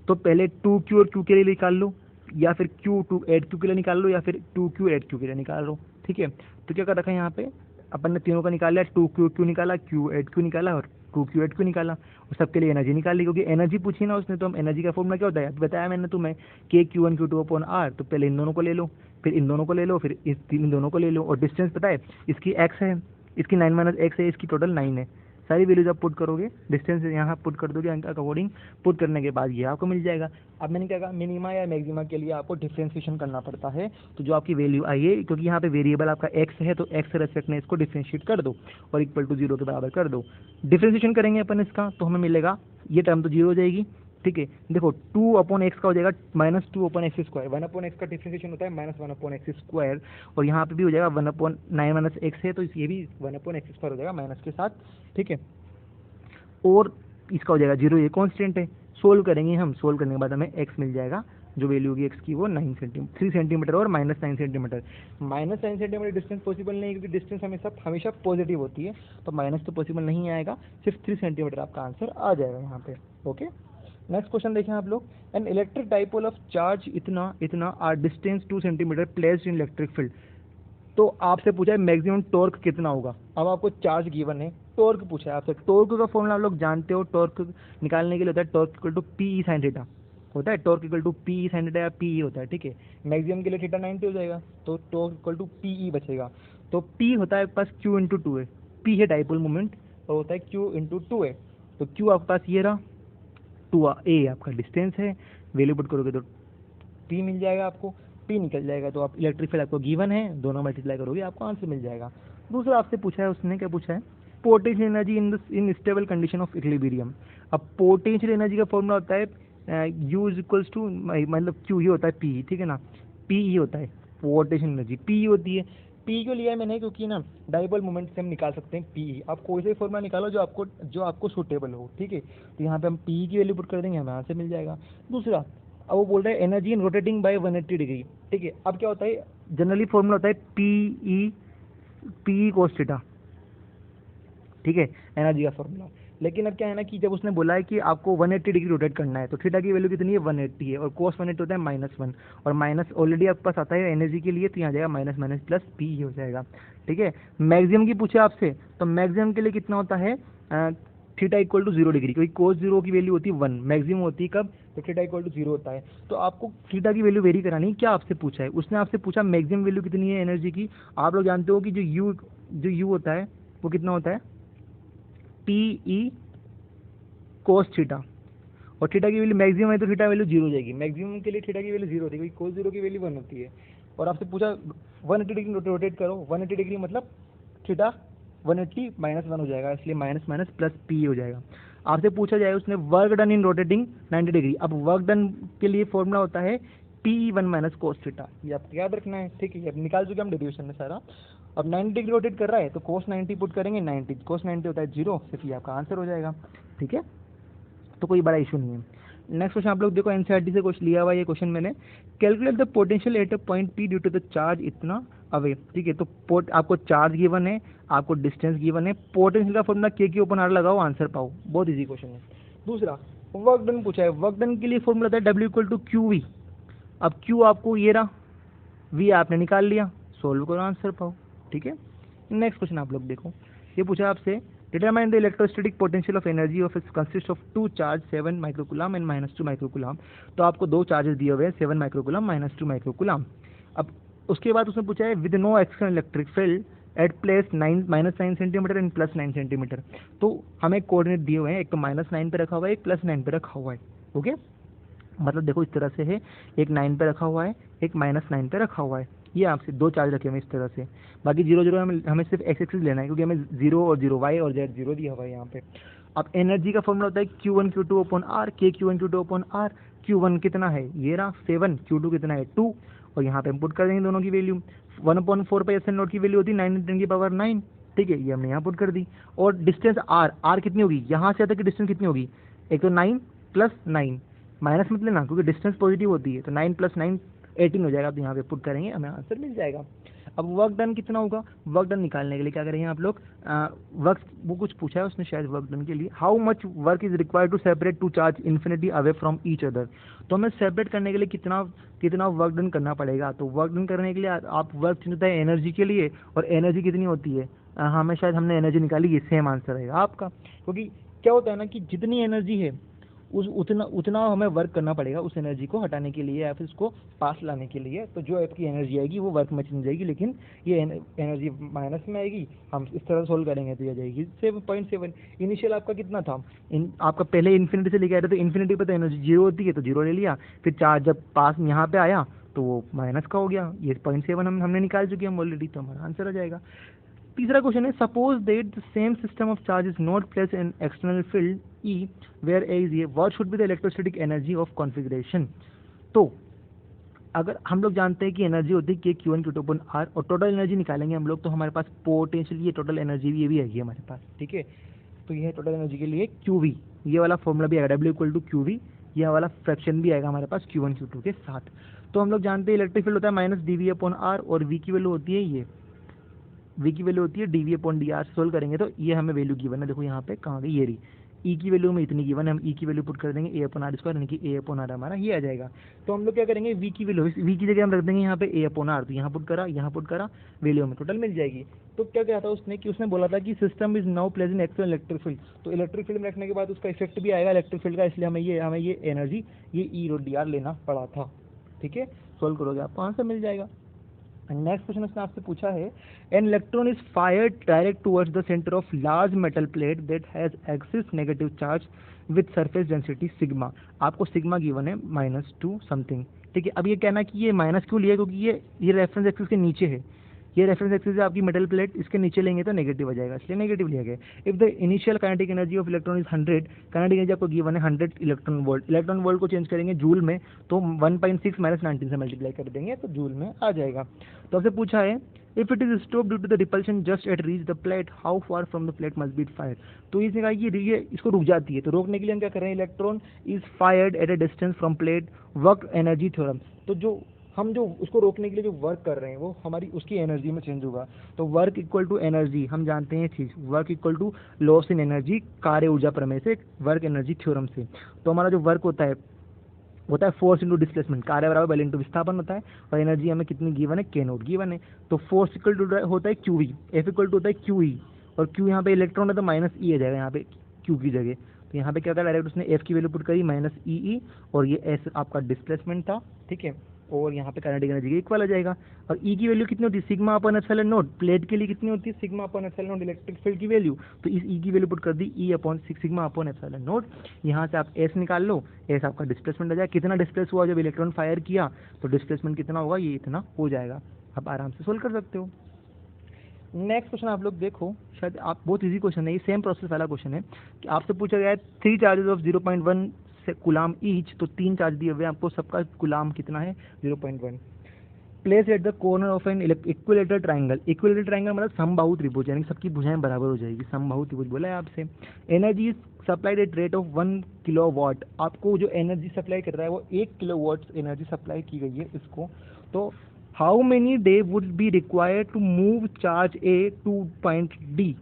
तो पहले 2Q और Q के लिए निकाल लो, या फिर Q 8Q के लिए निकाल लो, या फिर 2Q 8Q के लिए निकाल लो, ठीक है। तो क्या कर रखा है यहाँ पे, अपन ने तीनों का निकाल लिया, 2Q निकाला, Q 8Q निकाला और 2Q 8Q निकाला, और सबके लिए एनर्जी निकाल ली, क्योंकि एनर्जी पूछी ना उसने, तो हम एनर्जी का फॉर्मूला क्या होता है बताया मैंने तुम्हें, KQ1 Q2/R, तो पहले इन दोनों को ले लो, फिर इन दोनों को ले लो, फिर इन दोनों को ले लो, और डिस्टेंस पता है इसकी x है, इसकी 9 - x है, इसकी टोटल 9 है। सारी वैल्यूज आप पुट करोगे, डिस्टेंस यहाँ पुट कर दोगे अंक अकॉर्डिंग, पुट करने के बाद ये आपको मिल जाएगा। अब मैंने क्या कहा, मिनिमा या मैक्सिमा के लिए आपको डिफ्रेंशिएशन करना पड़ता है, तो जो आपकी वैल्यू आई है, क्योंकि यहाँ पे वेरिएबल आपका x है, तो x से रेस्पेक्ट में इसको डिफ्रेंशिएट कर दो और इक्वल टू 0 के बराबर कर दो। डिफ्रेंशिएशन करेंगे अपन इसका, तो हमें मिलेगा ये टर्म तो 0 हो जाएगी, ठीक है। देखो 2/x का हो जाएगा -2/x², 1/x का डिफ्रेंशिएशन होता है -1/x², और यहाँ पे भी हो जाएगा 1/9 - x है, तो ये भी 1/x² हो जाएगा माइनस के साथ, ठीक है। और इसका हो जाएगा 0, ये कांस्टेंट है। सोल्व करेंगे हम, सोल्व करने के बाद हमें x मिल जाएगा, जो वैल्यू होगी x की वो 3 सेंटीमीटर और -9 सेंटीमीटर। -9 सेंटीमीटर डिस्टेंस पॉसिबल नहीं है, क्योंकि डिस्टेंस हमेशा पॉजिटिव होती है, तो माइनस तो पॉसिबल नहीं आएगा, सिर्फ 3 सेंटीमीटर आपका आंसर आ जाएगा यहाँ पे, ओके। नेक्स्ट क्वेश्चन देखें आप लोग, an electric dipole of charge इतना r distance 2 centimetre placed in electric field, तो आपसे पूछा है मैक्सिमम टॉर्क कितना होगा। अब आपको चार्ज गिवन है, टॉर्क पूछा है आपसे, टॉर्क का फॉर्मूला आप लोग जानते हो, टॉर्क निकालने के लिए होता है torque equal to PE sin theta, होता है torque equal to PE sin theta या PE होता है, ठीक है। मैक्सिमम के लिए थीटा 90 हो जाएगा, तो टॉर्क इक्वल टू PE बचेगा। तो P होता है आपके पास Q इंटू टू है, P है डाइपोल मोमेंट और होता है Q इंटू टू है। तो Q आपके पास ये रहा, टू ए आपका डिस्टेंस है, वैल्यू पुट करोगे तो P मिल जाएगा आपको, P निकल जाएगा तो आप इलेक्ट्रिक फील्ड आपको गिवन है, दोनों मल्टीप्लाई करोगे आपको आंसर मिल जाएगा। दूसरा आपसे पूछा है उसने, क्या पूछा है, potential energy in stable condition of equilibrium. अब पोटेंशियल एनर्जी का फॉर्मूला होता है यू इज इक्वल्स टू, मतलब क्यू ये होता है पी, ठीक है ना, पी ये होता है पोटेंशियल एनर्जी, पी होती है। पी क्यों लिया है मैंने, क्योंकि ना डाइपोल मोमेंट से हम निकाल सकते हैं पी। आप कोई से फॉर्मूला निकालो जो आपको सूटेबल हो, ठीक है। तो यहाँ पे हम पी की वैल्यू पुट कर देंगे, हमें आंसर मिल जाएगा। दूसरा, अब वो बोल रहे हैं energy in rotating by 180 degree, ठीक है। अब क्या होता है, जनरली फॉर्मूला होता है पी कोस थीटा, ठीक है, एनर्जी का फॉर्मूला। लेकिन अब क्या है ना कि जब उसने बोला है कि आपको 180 डिग्री रोटेट करना है, तो थीटा की वैल्यू कितनी है, 180 है, और कोस 180 होता है -1, और माइनस ऑलरेडी आपके पास आता है एनर्जी के लिए, तो यहाँ जाएगा माइनस माइनस प्लस पी हो जाएगा, ठीक है। मैक्सिमम की पूछे आपसे, तो मैक्सिमम के लिए कितना होता है, थीटा इक्वल टू 0 डिग्री, क्योंकि कोस 0 की वैल्यू होती है 1, मैक्सिमम होती है कब, तो थीटा इक्वल टू 0 होता है। तो आपको थीटा की वैल्यू वेरी करानी है, क्या आपसे पूछा है, उसने आपसे पूछा मैक्सिमम वैल्यू कितनी है एनर्जी की। आप लोग जानते हो कि जो यू होता है वो कितना होता है, पी ई कोस थीटा, और थीटा की वैल्यू मैक्सिमम है तो थीटा वैल्यू 0 हो जाएगी, मैक्सिमम के लिए थीटा की वैल्यू 0 होती है, क्योंकि कोस 0 की वैल्यू 1 होती है। और आपसे पूछा 180 डिग्री रोटेट करो, 180 डिग्री मतलब थीटा 180 -1 हो जाएगा, इसलिए माइनस माइनस प्लस पी हो जाएगा। आपसे पूछा जाए उसने work done in rotating 90 degree, अब वर्क डन के लिए फॉर्मूला होता है PE1 माइनस कोस थीटा, ये आपको याद रखना है, ठीक है। अब निकाल चुके हम डेरिवेशन में सारा। अब 90 डिग्री रोटेट कर रहा है तो कोस 90 पुट करेंगे, 90 कोस 90 होता है 0, सिर्फ ये आपका आंसर हो जाएगा, ठीक है। तो कोई बड़ा इशू नहीं है। नेक्स्ट क्वेश्चन आप लोग देखो, एनसीईआरटी से कुछ लिया हुआ ये क्वेश्चन मैंने, calculate the potential at a point P due to the charge इतना अवे, ठीक है। तो आपको चार्ज गिवन है, आपको डिस्टेंस गिवन है, पोटेंशियल का फॉर्मूला के/r लगाओ, आंसर पाओ, बहुत इजी क्वेश्चन है। दूसरा, वर्क डन पूछा है, वर्क डन के लिए फॉर्मूला था W इक्वल टू QV। अब Q आपको ये रहा, V आपने निकाल लिया, सोल्व करो, आंसर पाओ, ठीक है। नेक्स्ट क्वेश्चन आप लोग देखो, ये पूछा आपसे, determine the electrostatic potential of energy of its consist of two charge 7 microcoulomb and -2 microcoulomb. तो आपको दो चार्जेस दिए हुए हैं, 7 माइक्रोकूलम -2 माइक्रोकूलम। अब उसके बाद उसने पूछा है with no external electric field at place -9 centimetre and +9 centimetre. तो हमें कोऑर्डिनेट दिए हुए हैं, एक तो -9 पे रखा हुआ है, एक +9 पे रखा हुआ है, ओके। मतलब देखो इस तरह से है, एक 9 पे रखा हुआ है, एक -9 पे रखा हुआ है, ये आपसे दो चार्ज रखे हुए इस तरह से। बाकी 0 0 हमें सिर्फ एक्स एक्सिस लेना है, क्योंकि हमें 0 और 0 वाई और जेड 0 दिया हुआ है यहाँ पे। अब एनर्जी का फॉर्मूला होता है Q1 Q2 upon R, K Q1 Q2 upon R। Q1 कितना है, ये रहा 7, Q2 कितना है 2, और यहाँ पे हम पुट कर देंगे दोनों की वैल्यू। 1/4πε0 की वैल्यू होती है 9×10⁹, ठीक है, ये हमने यहाँ पुट कर दी। और डिस्टेंस R कितनी होगी, यहाँ से तक की डिस्टेंस कितनी होगी, एक तो 9 + 9, माइनस मत लेना क्योंकि डिस्टेंस पॉजिटिव होती है, तो 9 + 9 18 हो जाएगा, तो यहाँ पे पुट करेंगे, हमें आंसर मिल जाएगा। अब वर्क डन कितना होगा, वर्क डन निकालने के लिए क्या करेंगे आप लोग, वर्क वो कुछ पूछा है उसने शायद वर्क डन के लिए, how much work is required to separate two charge infinity away from each other. तो हमें सेपरेट करने के लिए कितना वर्क डन करना पड़ेगा। तो वर्क डन करने के लिए आप वर्क चुनते हैं एनर्जी के लिए, और एनर्जी कितनी होती है, हमें शायद हमने एनर्जी निकाली, ये सेम आंसर रहेगा आपका। क्योंकि क्या होता है ना कि जितनी एनर्जी है उतना हमें वर्क करना पड़ेगा उस एनर्जी को हटाने के लिए या फिर उसको पास लाने के लिए। तो जो आपकी एनर्जी आएगी वो वर्क में चली जाएगी, लेकिन ये एनर्जी माइनस में आएगी। हम इस तरह सोल्व करेंगे तो ये जाएगी 7.7। इनिशियल आपका कितना था, आपका पहले इन्फिनिटी से लेके आए थे, तो इन्फिनिटी पर तो एनर्जी 0 होती है, तो 0 ले लिया, फिर चार्ज जब पास यहाँ पे आया तो वो माइनस का हो गया, ये 0.7 हमने निकाल चुके हम ऑलरेडी, तो हमारा आंसर आ जाएगा। तीसरा क्वेश्चन है, suppose that the same system of charge is not place in external field E where A is ये, what should be the electrostatic energy of configuration. तो अगर हम लोग जानते हैं कि एनर्जी होती है K Q1 Q2 upon R, और टोटल एनर्जी निकालेंगे हम लोग, तो हमारे पास पोटेंशियल ये टोटल एनर्जी ये भी आएगी हमारे पास, ठीक है। तो ये टोटल एनर्जी के लिए QV, ये वाला फॉर्मूला भी आएगा, W इक्वल टू QV, ये वाला फ्रैक्शन भी आएगा हमारे पास Q1 Q2 के साथ। तो हम लोग जानते हैं इलेक्ट्रिक फील्ड होता है -dV अपॉन R, और V की वैल्यू होती है ये, V की वैल्यू होती है dV अपॉन dr। सोल्व करेंगे तो ये हमें वैल्यू गिवन है, देखो यहाँ पे कहाँ गई, ये रही, E की वैल्यू में इतनी गिवन है, हम E की वैल्यू पुट कर देंगे A अपॉन R स्क्वायर, यानी कि A अपॉन R हमारा ये आ जाएगा। तो हम लोग क्या करेंगे, V की वैल्यू, V की जगह हम रख देंगे यहाँ पे A अपॉन R, तो यहाँ पुट करा, वैल्यू में टोटल मिल जाएगी। तो क्या था उसने कि उसने बोला था कि system is now place in external electric field, तो इलेक्ट्रिक फील्ड में रखने के बाद उसका इफेक्ट भी आएगा इलेक्ट्रिक फील्ड का, इसलिए हमें ये एनर्जी ये E dr लेना पड़ा था, ठीक है। सोल्व करोगे आपको आंसर मिल जाएगा। नेक्स्ट क्वेश्चन उसने आपसे पूछा है, an electron is fired direct towards the centre of large metal plate that has axis negative charge with surface density sigma. आपको सिग्मा गिवन है -2 समथिंग, ठीक है। अब ये कहना कि ये माइनस क्यों लिया, क्योंकि ये रेफरेंस एक्सिस के नीचे है, ये रेफरेंस एक्सिस है आपकी मेटल प्लेट, इसके नीचे लेंगे तो नेगेटिव आ जाएगा, इसलिए नेगेटिव लिया गया। If the initial kinetic energy of electron is 100, kinetic energy आपको गिवन है 100 इलेक्ट्रॉन वोल्ट, इलेक्ट्रॉन वोल्ट को चेंज करेंगे जूल में, तो 1.6 - 19 से मल्टीप्लाई कर देंगे तो जूल में आ जाएगा। तो आपसे पूछा है, if it is stop due to the repulsion just at reach the plate, how far from the plate must be fire. तो इसने कहा कि ये इसको रुक जाती है, तो रोकने के लिए हम क्या कर रहे हैं, electron is fired at a distance from plate, work energy theorem. तो जो उसको रोकने के लिए जो वर्क कर रहे हैं वो हमारी उसकी एनर्जी में चेंज होगा। तो वर्क इक्वल टू एनर्जी, हम जानते हैं चीज, work equal to loss in energy, कार्य ऊर्जा प्रमेय से, वर्क एनर्जी थ्योरम से। तो हमारा जो वर्क होता है फोर्स इंटू डिस्प्लेसमेंट, कार्य बराबर बल इंटू विस्थापन होता है, और एनर्जी हमें कितनी गिवन है, के नोट गिवन है। तो फोर्स इक्वल टू होता है q E, F equal to होता है क्यू ई, और क्यू यहाँ पे इलेक्ट्रॉन है तो माइनस ई आ जाएगा यहाँ पे क्यू की जगह। तो यहाँ पे क्या था, डायरेक्ट उसने एफ की वैल्यू पुट करी -ई, और ये एस आपका डिस्प्लेसमेंट था, ठीक है, और यहाँ पे काइनेटिक एनर्जी के इक्वल आ जाएगा। और ई की वैल्यू कितनी होती है, sigma upon epsilon naught, plate के लिए कितनी होती है, sigma upon epsilon naught electric field की वैल्यू। तो इस ई की वैल्यू पुट कर दी, E upon sigma upon epsilon naught. यहाँ से आप एस निकाल लो, एस आपका डिस्प्लेसमेंट आ जाएगा, कितना डिस्प्लेस हुआ जब इलेक्ट्रॉन फायर किया, तो डिस्प्लेसमेंट कितना होगा, ये इतना हो जाएगा। आप आराम से सोल्व कर सकते हो। नेक्स्ट क्वेश्चन आप लोग देखो, शायद आप बहुत इजी क्वेश्चन है, ये सेम प्रोसेस वाला क्वेश्चन है कि आपसे पूछा गया है 3 चार्जेस ऑफ 0.1 से कुलाम ईच, तो 3 चार्ज दिए हुए हैं आपको, सबका कुलाम कितना है 0.1। Place at the corner of an equilateral triangle, equilateral triangle मतलब समबाहु त्रिभुज, यानी सबकी भुजाएं बराबर हो जाएगी, समबाहु त्रिभुज बोला है आपसे। Energy supplied at rate of 1 kilowatt, आपको जो एनर्जी सप्लाई कर रहा है वो 1 किलोवाट एनर्जी सप्लाई की गई है इसको। तो how many day would be required to move charge A to point D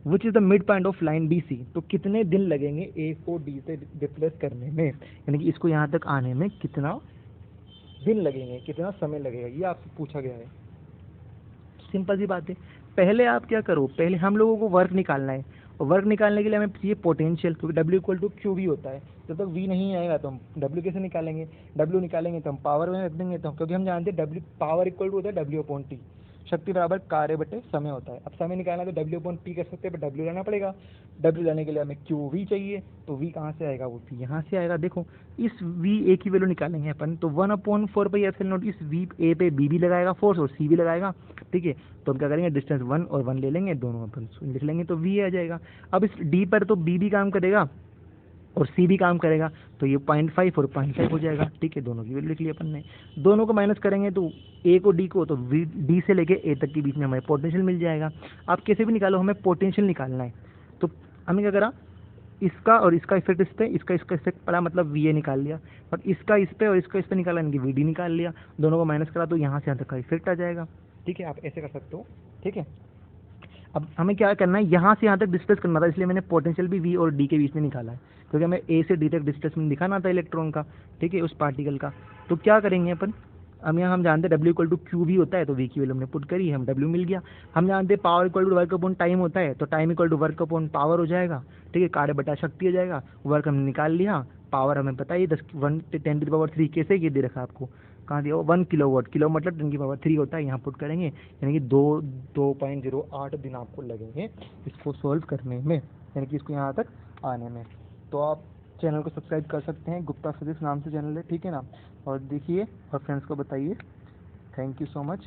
which is the mid point of line B C. तो कितने दिन लगेंगे ए को डी से रिप्लेस करने में, यानी कि इसको यहाँ तक आने में कितना दिन लगेंगे, कितना समय लगेगा, ये आपसे पूछा गया है। सिंपल सी बात है, पहले आप क्या करो, पहले हम लोगों को वर्क निकालना है, और वर्क निकालने के लिए हमें चाहिए पोटेंशियल, क्योंकि W equal to q V होता है। जब तक V नहीं आएगा तो हम W कैसे निकालेंगे, W निकालेंगे तो हम पावर में रख देंगे, तो क्योंकि हम जानते हैं W पावर इक्वल टू होता है W अपॉन टी, शक्ति बराबर कार्य बटे समय होता है। अब समय निकालना तो W अपॉन टी कर सकते हैं, पर W लाना पड़ेगा, W लाने के लिए हमें क्यू वी चाहिए, तो V कहाँ से आएगा, वो V यहाँ से आएगा। देखो इस V A की वैल्यू निकालेंगे अपन, तो 1/4πε0 इस V A पे B भी लगाएगा फोर्स और C भी लगाएगा, ठीक है। तो हम क्या करेंगे, डिस्टेंस 1 और 1 ले लेंगे, दोनों अपन लिख लेंगे तो V आ जाएगा। अब इस D पर तो B भी काम करेगा और C भी काम करेगा, तो ये 0.5 और 0.5 हो जाएगा, ठीक है। दोनों की वैल्यू लिख ली अपन ने, दोनों को माइनस करेंगे तो A को D को, तो D से लेके A तक के बीच में हमें पोटेंशियल मिल जाएगा। आप कैसे भी निकालो, हमें पोटेंशियल निकालना है। तो हमने क्या करा, इसका और इसका इफेक्ट इस पे, इसका इफेक्ट पड़ा, मतलब VA निकाल लिया, और इसका इस पे और इसका इस पे निकाला, यानी कि VD निकाल लिया, दोनों को माइनस करा तो यहाँ से यहाँ तक का इफेक्ट आ जाएगा, ठीक है। आप ऐसे कर सकते हो, ठीक है। अब हमें क्या करना है, यहाँ से यहाँ तक डिस्प्लेस करना था, इसलिए मैंने पोटेंशियल भी V और D के बीच में निकाला है, क्योंकि हमें A से D तक डिस्प्लेसमेंट दिखाना था इलेक्ट्रॉन का, ठीक है, उस पार्टिकल का। तो क्या करेंगे अपन, हम यहाँ हम जानते हैं W equal to q V होता है, तो V की वैल्यू हमने पुट करी, हम W मिल गया। हम जानते हैं power equal to work upon time होता है, तो time equal to work upon power हो जाएगा, ठीक है, कार्य बटा शक्ति हो जाएगा। वर्क हमने निकाल लिया, पावर हमें पता है 10⁻³ कैसे ये दे रखा आपको, कहाँ दिया हो, 1 किलोवाट, किलो मतलब 10⁻³ होता है, यहाँ पुट करेंगे, यानी कि 2.08 दिन आपको लगेंगे इसको सॉल्व करने में, यानी कि इसको यहाँ तक आने में। तो आप चैनल को सब्सक्राइब कर सकते हैं, गुप्ता फिजिक्स नाम से चैनल है, ठीक है ना, और देखिए और फ्रेंड्स को बताइए। Thank you so much.